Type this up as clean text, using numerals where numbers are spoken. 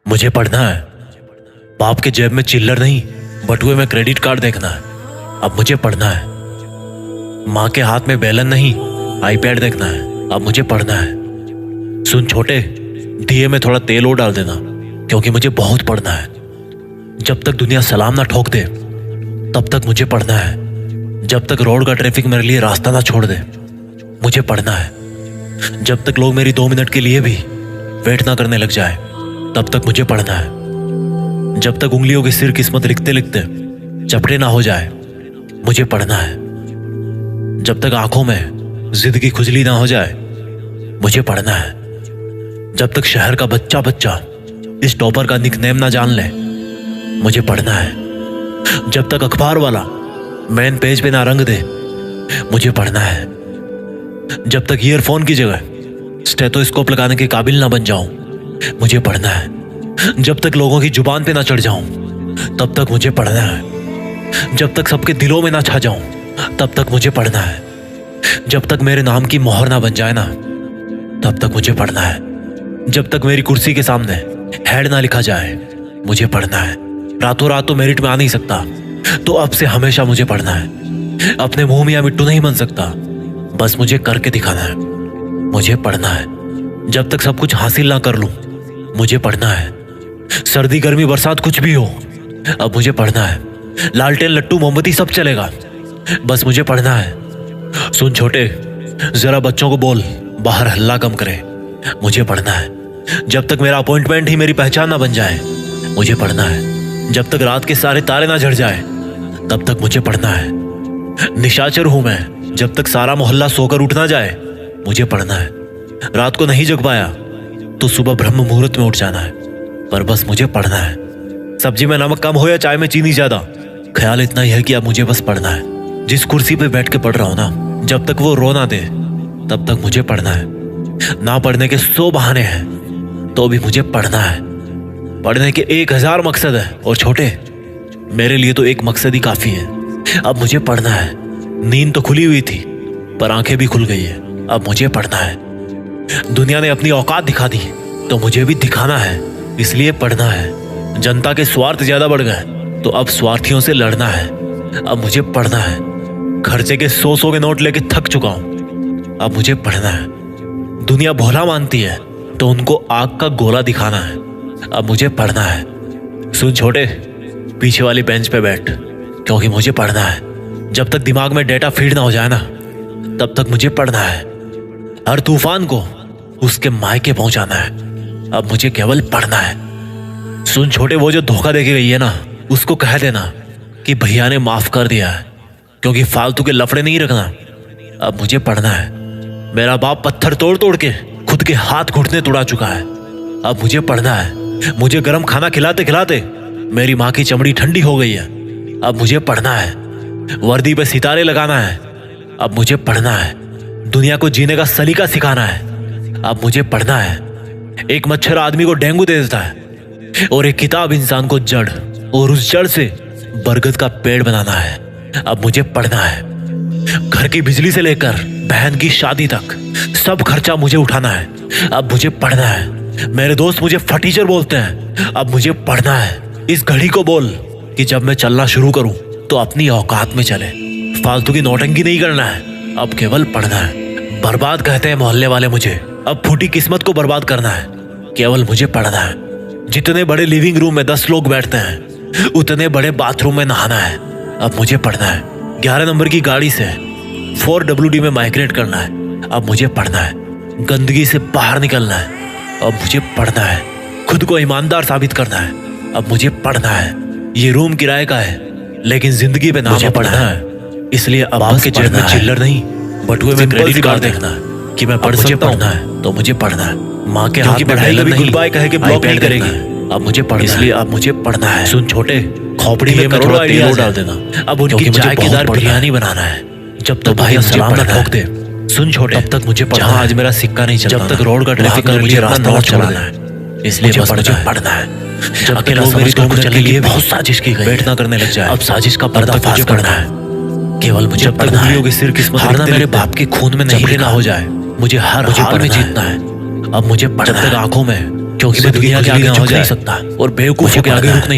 मुझे पढ़ना है। बाप के जेब में चिल्लर नहीं, बटुए में क्रेडिट कार्ड देखना है। अब मुझे पढ़ना है। माँ के हाथ में बेलन नहीं, आईपैड देखना है। अब मुझे पढ़ना है। सुन छोटे, दिए में थोड़ा तेल और डाल देना, क्योंकि मुझे बहुत पढ़ना है। जब तक दुनिया सलाम ना ठोक दे तब तक मुझे पढ़ना है। जब तक रोड का ट्रैफिक मेरे लिए रास्ता ना छोड़ दे मुझे पढ़ना है। जब तक लोग मेरी 2 मिनट के लिए भी वेट ना करने लग जाए तब तक मुझे पढ़ना है। जब तक उंगलियों के सिर किस्मत लिखते लिखते चपटे ना हो जाए मुझे पढ़ना है। जब तक आंखों में जिद की खुजली ना हो जाए मुझे पढ़ना है। जब तक शहर का बच्चा बच्चा इस टॉपर का निकनेम ना जान ले मुझे पढ़ना है। जब तक अखबार वाला मेन पेज पे ना रंग दे मुझे पढ़ना है। जब तक ईयरफोन की जगह स्टेथोस्कोप लगाने के काबिल ना बन जाऊं मुझे पढ़ना है। जब तक लोगों की जुबान पे ना चढ़ जाऊं तब तक मुझे पढ़ना है। जब तक सबके दिलों में ना छा जाऊं तब तक मुझे पढ़ना है। जब तक मेरे नाम की मोहर ना बन जाए ना तब तक मुझे पढ़ना है। जब तक मेरी कुर्सी के सामने हेड ना लिखा जाए मुझे पढ़ना है। रातों रात तो मेरिट में आ नहीं सकता, तो अब से हमेशा मुझे पढ़ना है। अपने मुंह में या मिट्टू नहीं बन सकता, बस मुझे करके दिखाना है। मुझे पढ़ना है। जब तक सब कुछ हासिल ना कर लूं मुझे पढ़ना है। सर्दी गर्मी बरसात कुछ भी हो अब मुझे पढ़ना है। लालटेन लट्टू मोमबत्ती सब चलेगा, बस मुझे पढ़ना है। सुन छोटे, जरा बच्चों को बोल बाहर हल्ला कम करे, मुझे पढ़ना है। जब तक मेरा अपॉइंटमेंट ही मेरी पहचान ना बन जाए मुझे पढ़ना है। जब तक रात के सारे तारे ना झड़ जाए तब तक मुझे पढ़ना है। निशाचर हूं मैं, जब तक सारा मोहल्ला सोकर उठ ना जाए मुझे पढ़ना है। रात को नहीं जग पाया तो सुबह ब्रह्म मुहूर्त में उठ जाना है, पर बस मुझे पढ़ना है। सब्जी में नमक कम हो या चाय में चीनी ज्यादा, ख्याल इतना ही है कि अब मुझे बस पढ़ना है। जिस कुर्सी पे बैठ के पढ़ रहा हूं ना, जब तक वो रो ना दे तब तक मुझे पढ़ना है। ना पढ़ने के 100 बहाने हैं तो भी मुझे पढ़ना है। पढ़ने के 1000 मकसद है, और छोटे मेरे लिए तो एक मकसद ही काफी है। अब मुझे पढ़ना है। नींद तो खुली हुई थी पर आंखें भी खुल गई है। अब मुझे पढ़ना है। दुनिया ने अपनी औकात दिखा दी तो मुझे भी दिखाना है, इसलिए पढ़ना है। जनता के स्वार्थ ज्यादा बढ़ गए तो अब स्वार्थियों से लड़ना है। अब मुझे पढ़ना है। खर्चे के 100 के नोट लेके थक चुका हूं, अब मुझे पढ़ना है। दुनिया भोला मानती है तो उनको आग का गोला दिखाना है। अब मुझे पढ़ना है। सुन छोटे, पीछे वाली बेंच पे बैठ, क्योंकि मुझे पढ़ना है। जब तक दिमाग में डेटा फीड ना हो जाए ना तब तक मुझे पढ़ना है। हर तूफान को उसके मायके पहुंचाना है। अब मुझे केवल पढ़ना है। सुन छोटे, वो जो धोखा देके गई है ना, उसको कह देना कि भैया ने माफ कर दिया है, क्योंकि फालतू के लफड़े नहीं रखना। अब मुझे पढ़ना है। मेरा बाप पत्थर तोड़ तोड़ के खुद के हाथ घुटने तोड़ा चुका है। अब मुझे पढ़ना है। मुझे गर्म खाना खिलाते खिलाते मेरी माँ की चमड़ी ठंडी हो गई है। अब मुझे पढ़ना है। वर्दी पे सितारे लगाना है। अब मुझे पढ़ना है। दुनिया को जीने का सलीका सिखाना है। अब मुझे पढ़ना है। एक मच्छर आदमी को डेंगू दे देता है और एक किताब इंसान को जड़, और उस जड़ से बरगद का पेड़ बनाना है। अब मुझे पढ़ना है। घर की बिजली से लेकर बहन की शादी तक सब खर्चा मुझे उठाना है। अब मुझे पढ़ना है। मेरे दोस्त मुझे फटीचर बोलते हैं, अब मुझे पढ़ना है। इस घड़ी को बोल कि जब मैं चलना शुरू करूं तो अपनी औकात में चले। फालतू की नौटंकी नहीं करना है, अब केवल पढ़ना है। बर्बाद कहते हैं मोहल्ले वाले मुझे, अब फूटी किस्मत को बर्बाद करना है। केवल मुझे पढ़ना है। जितने बड़े लिविंग रूम में 10 लोग बैठते हैं उतने बड़े बाथरूम में नहाना है। अब मुझे पढ़ना है। 11 नंबर की गाड़ी से 4WD में माइग्रेट करना है। अब मुझे पढ़ना है। गंदगी से बाहर निकलना है। अब मुझे पढ़ना है। खुद को ईमानदार साबित करना है। अब मुझे पढ़ना है। ये रूम किराए का है, लेकिन जिंदगी पे नाम पढ़ना है। इसलिए अब आपके जेब में चिल्लर नहीं, बटुए में क्रेडिट कार्ड देखना है कि मैं पढ़ सकता हूं। तो मुझे पढ़ना है। माँ के हाथ में पढ़ाई कभी गुड बाय कह के ब्लॉक नहीं करेगी। अब मुझे पढ़ना, इसलिए अब मुझे पढ़ना है। सुन छोटे, खोपड़ी में थोड़ा तेल डाल देना। अब उनकी जायकेदार बिरयानी बनाना है। जब तक भाई सलाम ना ठोक दे, सुन छोटे, तब तक मुझे पढ़ना है। आज मेरा सिक्का नहीं चलता, जब तक रोड का ट्रैफिक में मुझे रास्ता ना छोड़ना है, इसलिए बस मुझे पढ़ना है। जब अकेला मेरी तो कुछ के लिए बहुत साजिश की गई, बैठ ना करने लग जाए। अब साजिश का पर्दाफाश करना है। केवल मुझे पढ़ना है। की सिर किस्मत हारना मेरे बाप के खून में नहीं ना हो जाए, मुझे हर हाल में जीतना है। अब मुझे जब तक आंखों में क्योंकि मैं दुनिया के आगे झुक नहीं सकता और बेवकूफों के आगे रुक नहीं